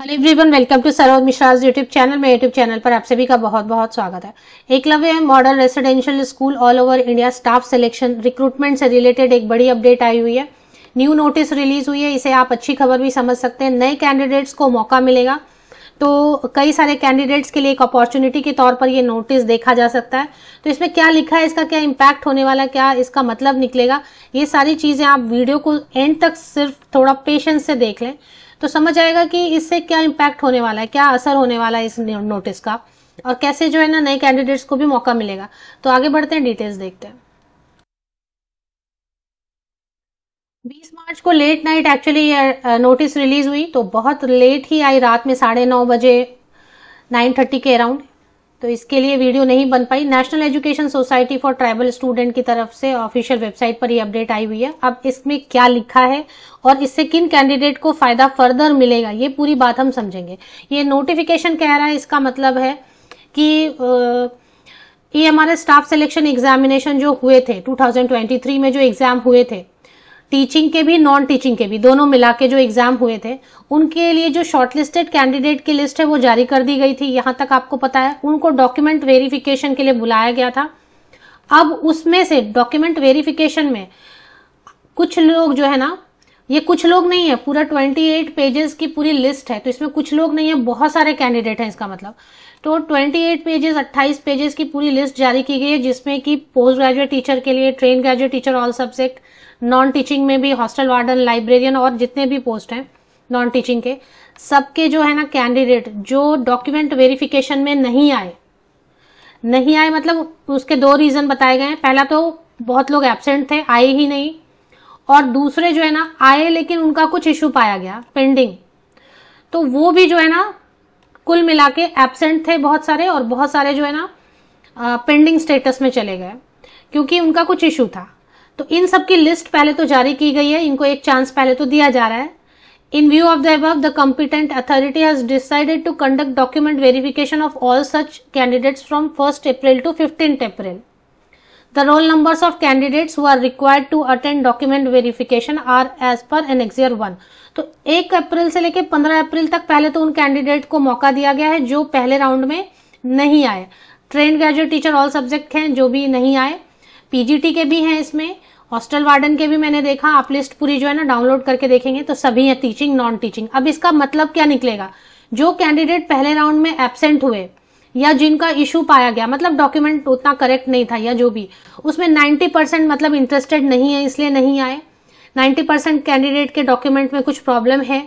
Hello everyone, welcome to Saroj Mishra's YouTube channel. मेरे YouTube channel पर आप सभी का बहुत बहुत स्वागत है। Eklavya model residential school all over India staff selection recruitment से रिलेटेड एक बड़ी अपडेट आई हुई है। न्यू नोटिस रिलीज हुई है, इसे आप अच्छी खबर भी समझ सकते हैं। नए कैंडिडेट्स को मौका मिलेगा, तो कई सारे कैंडिडेट्स के लिए एक अपॉर्चुनिटी के तौर पर ये नोटिस देखा जा सकता है। तो इसमें क्या लिखा है, इसका क्या इम्पैक्ट होने वाला है, क्या इसका मतलब निकलेगा, ये सारी चीजें आप वीडियो को एंड तक सिर्फ थोड़ा पेशेंस से देख लें तो समझ आएगा कि इससे क्या इम्पैक्ट होने वाला है, क्या असर होने वाला है इस नोटिस का, और कैसे जो है ना नए कैंडिडेट्स को भी मौका मिलेगा। तो आगे बढ़ते हैं, डिटेल्स देखते हैं। 20 मार्च को late night actually notice release हुई, तो बहुत लेट ही आई, रात में 9:30 बजे 9:30 के अराउंड। तो इसके लिए वीडियो नहीं बन पाई। National education society for tribal student की तरफ से ऑफिशियल वेबसाइट पर ये अपडेट आई हुई है। अब इसमें क्या लिखा है और इससे किन कैंडिडेट को फायदा फर्दर मिलेगा, ये पूरी बात हम समझेंगे। ये नोटिफिकेशन कह रहा है, इसका मतलब है कि ये हमारे स्टाफ सिलेक्शन एग्जामिनेशन जो हुए थे 2023 में, जो एग्जाम हुए थे टीचिंग के भी नॉन टीचिंग के भी, दोनों मिला के जो एग्जाम हुए थे, उनके लिए जो शॉर्टलिस्टेड कैंडिडेट की लिस्ट है वो जारी कर दी गई थी। यहां तक आपको पता है, उनको डॉक्यूमेंट वेरिफिकेशन के लिए बुलाया गया था। अब उसमें से डॉक्यूमेंट वेरिफिकेशन में कुछ लोग जो है ना, ये कुछ लोग नहीं है, पूरा 28 पेजेस की पूरी लिस्ट है। तो इसमें कुछ लोग नहीं है, बहुत सारे कैंडिडेट हैं इसका मतलब। तो 28 पेजेस 28 पेजेस की पूरी लिस्ट जारी की गई है, जिसमें कि पोस्ट ग्रेजुएट टीचर के लिए, train graduate teacher all subject, non teaching में भी हॉस्टल वार्डन, लाइब्रेरियन और जितने भी पोस्ट हैं नॉन टीचिंग के, सबके जो है ना कैंडिडेट जो डॉक्यूमेंट वेरिफिकेशन में नहीं आए मतलब उसके दो रीजन बताए गए हैं। पहला तो बहुत लोग एब्सेंट थे, आए ही नहीं, और दूसरे जो है ना आए लेकिन उनका कुछ इश्यू पाया गया पेंडिंग, तो वो भी जो है ना कुल मिला के एब्सेंट थे बहुत सारे, और बहुत सारे जो है ना पेंडिंग स्टेटस में चले गए क्योंकि उनका कुछ इश्यू था। तो इन सब की लिस्ट पहले तो जारी की गई है, इनको एक चांस पहले तो दिया जा रहा है। In view of the above, the competent authority has decided to conduct document verification of all such candidates from 1 April to 15 April. The roll numbers of candidates who are required to attend document verification are as per Annexure 1। तो 1 अप्रैल से लेकर 15 अप्रैल तक पहले तो उन candidate को मौका दिया गया है जो पहले राउंड में नहीं आए। Train graduate teacher all subject हैं जो भी नहीं आए, पीजीटी के भी हैं इसमें, हॉस्टल वार्डन के भी मैंने देखा। आप लिस्ट पूरी जो है ना डाउनलोड करके देखेंगे तो सभी है, टीचिंग नॉन टीचिंग। अब इसका मतलब क्या निकलेगा, जो कैंडिडेट पहले राउंड में एब्सेंट हुए या जिनका इशू पाया गया, मतलब डॉक्यूमेंट उतना करेक्ट नहीं था या जो भी, उसमें 90% मतलब इंटरेस्टेड नहीं है इसलिए नहीं आए। 90% कैंडिडेट के डॉक्यूमेंट में कुछ प्रॉब्लम है,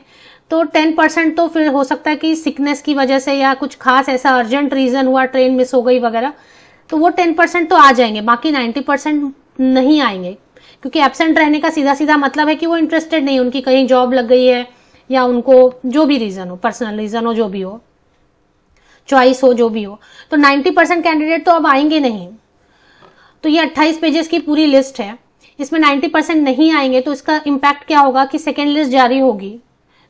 तो 10% तो फिर हो सकता है कि सिकनेस की वजह से या कुछ खास ऐसा अर्जेंट रीजन हुआ, ट्रेन मिस हो गई वगैरह, तो वो 10% तो आ जाएंगे, बाकी 90% नहीं आएंगे। क्योंकि एब्सेंट रहने का सीधा सीधा मतलब है कि वो इंटरेस्टेड नहीं, उनकी कहीं जॉब लग गई है या उनको जो भी रीजन हो, पर्सनल रीजन हो, जो भी हो, चॉइस हो, जो भी हो, तो 90% कैंडिडेट तो अब आएंगे नहीं। तो ये 28 पेजेस की पूरी लिस्ट है, इसमें 90% नहीं आएंगे, तो इसका इम्पैक्ट क्या होगा कि सेकेंड लिस्ट जारी होगी,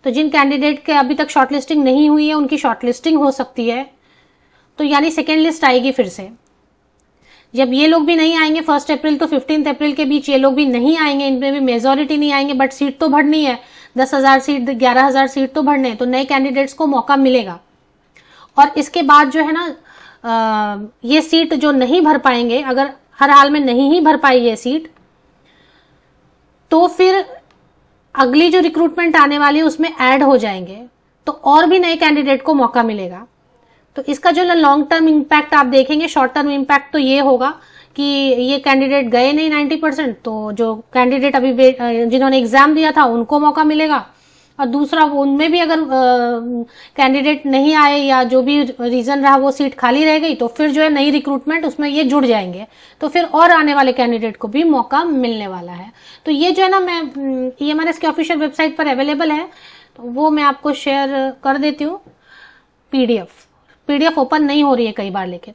तो जिन कैंडिडेट के अभी तक शॉर्टलिस्टिंग नहीं हुई है उनकी शॉर्टलिस्टिंग हो सकती है। तो यानी सेकेंड लिस्ट आएगी फिर से। जब ये लोग भी नहीं आएंगे 1 अप्रैल तो 15 अप्रैल के बीच, ये लोग भी नहीं आएंगे, इनमें भी मेजोरिटी नहीं आएंगे, बट सीट तो भरनी है, 10,000 सीट 11,000 सीट तो भरने, तो नए कैंडिडेट्स को मौका मिलेगा। और इसके बाद जो है ना ये सीट जो नहीं भर पाएंगे, अगर हर हाल में नहीं ही भर पाई ये सीट, तो फिर अगली जो रिक्रूटमेंट आने वाली है उसमें ऐड हो जाएंगे, तो और भी नए कैंडिडेट को मौका मिलेगा। तो इसका जो लॉन्ग टर्म इम्पैक्ट आप देखेंगे, शॉर्ट टर्म इम्पैक्ट तो ये होगा कि ये कैंडिडेट गए नहीं 90%, तो जो कैंडिडेट अभी जिन्होंने एग्जाम दिया था उनको मौका मिलेगा, और दूसरा उनमें भी अगर कैंडिडेट नहीं आए या जो भी रीजन रहा वो सीट खाली रह गई, तो फिर जो है नई रिक्रूटमेंट उसमें ये जुड़ जाएंगे, तो फिर और आने वाले कैंडिडेट को भी मौका मिलने वाला है। तो ये जो है ना, मैं ये हमारे इसके ऑफिशियल वेबसाइट पर अवेलेबल है, तो वो मैं आपको शेयर कर देती हूँ। पीडीएफ ओपन नहीं हो रही है कई बार, लेकिन